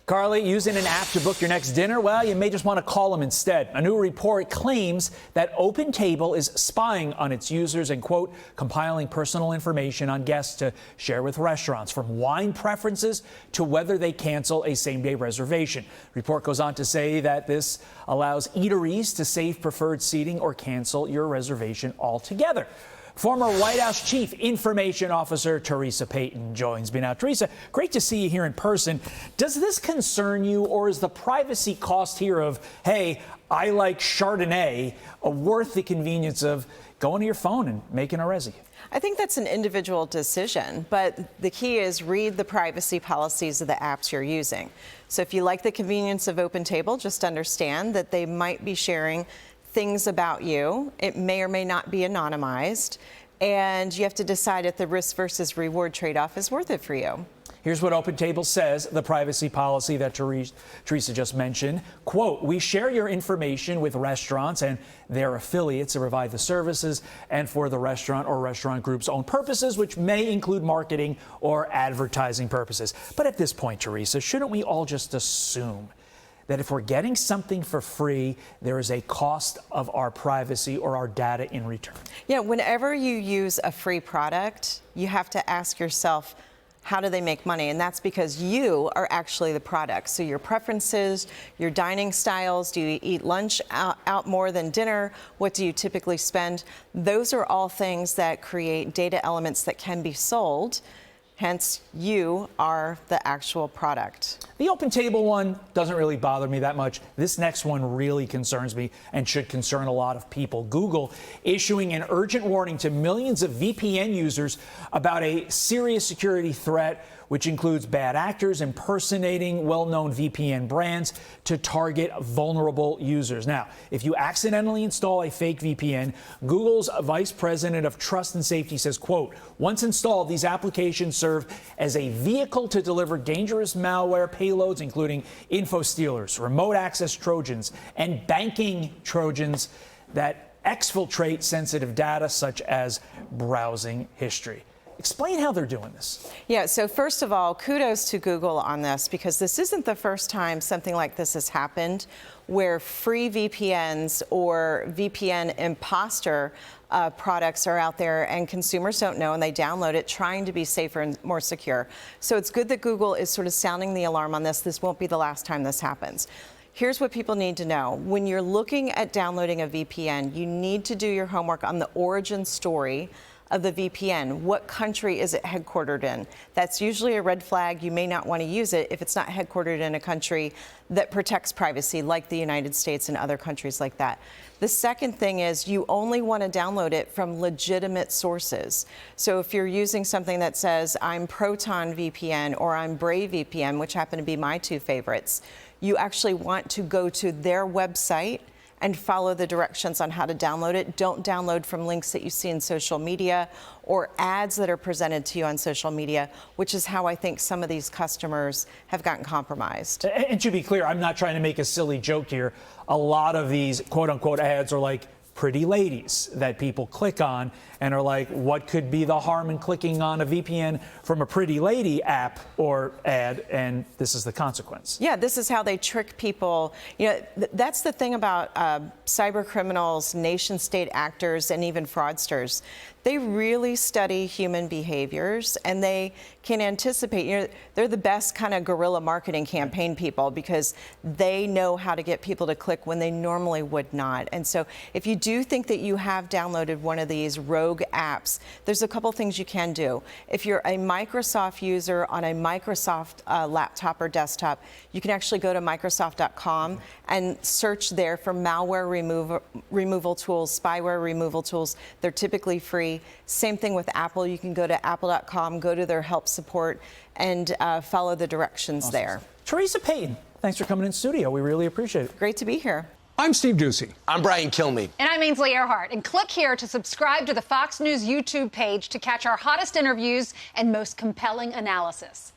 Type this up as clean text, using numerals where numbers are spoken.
Carly, using an app to book your next dinner? Well, you may just want to call them instead. A new report claims that OpenTable is spying on its users and, quote, compiling personal information on guests to share with restaurants, from wine preferences to whether they cancel a same-day reservation. The report goes on to say that this allows eateries to save preferred seating or cancel your reservation altogether. Former White House Chief Information Officer Teresa Payton joins me now. Teresa, great to see you here in person. Does this concern you, or is the privacy cost here of, hey, I like Chardonnay, worth the convenience of going to your phone and making a resi? I think that's an individual decision, but the key is read the privacy policies of the apps you're using. So if you like the convenience of OpenTable, just understand that they might be sharing things about you. It may or may not be anonymized, and you have to decide if the risk versus reward trade-off is worth it for you. Here's what OpenTable says, the privacy policy that Teresa just mentioned. Quote, we share your information with restaurants and their affiliates to provide the services and for the restaurant or restaurant group's own purposes, which may include marketing or advertising purposes. But at this point, Teresa, shouldn't we all just assume that if we're getting something for free, there is a cost of our privacy or our data in return? Yeah, whenever you use a free product, you have to ask yourself, how do they make money? And that's because you are actually the product. So your preferences, your dining styles, do you eat lunch out more than dinner? What do you typically spend? Those are all things that create data elements that can be sold. Hence, you are the actual product. The OpenTable one doesn't really bother me that much. This next one really concerns me and should concern a lot of people. Google issuing an urgent warning to millions of VPN users about a serious security threat, which includes bad actors impersonating well-known VPN brands to target vulnerable users. Now, if you accidentally install a fake VPN, Google's vice president of trust and safety says, quote, once installed, these applications serve as a vehicle to deliver dangerous malware payloads, including info stealers, remote access Trojans, and banking Trojans that exfiltrate sensitive data such as browsing history. Explain how they're doing this. Yeah, so first of all, kudos to Google on this, because this isn't the first time something like this has happened, where free VPNs or VPN imposter products are out there and consumers don't know and they download it trying to be safer and more secure. So it's good that Google is sort of sounding the alarm on this. This won't be the last time this happens. Here's what people need to know. When you're looking at downloading a VPN, you need to do your homework on the origin story of the VPN. What country is it headquartered in? That's usually a red flag. You may not want to use it if it's not headquartered in a country that protects privacy, like the United States and other countries like that. The second thing is you only want to download it from legitimate sources. So if you're using something that says, I'm Proton VPN or I'm Brave VPN, which happen to be my two favorites, you actually want to go to their website and follow the directions on how to download it. Don't download from links that you see in social media or ads that are presented to you on social media, which is how I think some of these customers have gotten compromised. And to be clear, I'm not trying to make a silly joke here. A lot of these quote-unquote ads are like pretty ladies that people click on and are like, what could be the harm in clicking on a VPN from a pretty lady app or ad? And this is the consequence. Yeah, this is how they trick people. You know, that's the thing about cyber criminals, nation state actors, and even fraudsters. They really study human behaviors and they can anticipate. You know, they're the best kind of guerrilla marketing campaign people because they know how to get people to click when they normally would not. And so if you do think that you have downloaded one of these rogue apps, there's a couple things you can do. If you're a Microsoft user on a Microsoft laptop or desktop, you can actually go to Microsoft.com and search there for malware removal tools, spyware removal tools. They're typically free. Same thing with Apple. You can go to apple.com, go to their help support, and follow the directions there. Teresa Payton, thanks for coming in studio. We really appreciate it. Great to be here. I'm Steve Doocy. I'm Brian Kilmeade. And I'm Ainsley Earhart. And click here to subscribe to the Fox News YouTube page to catch our hottest interviews and most compelling analysis.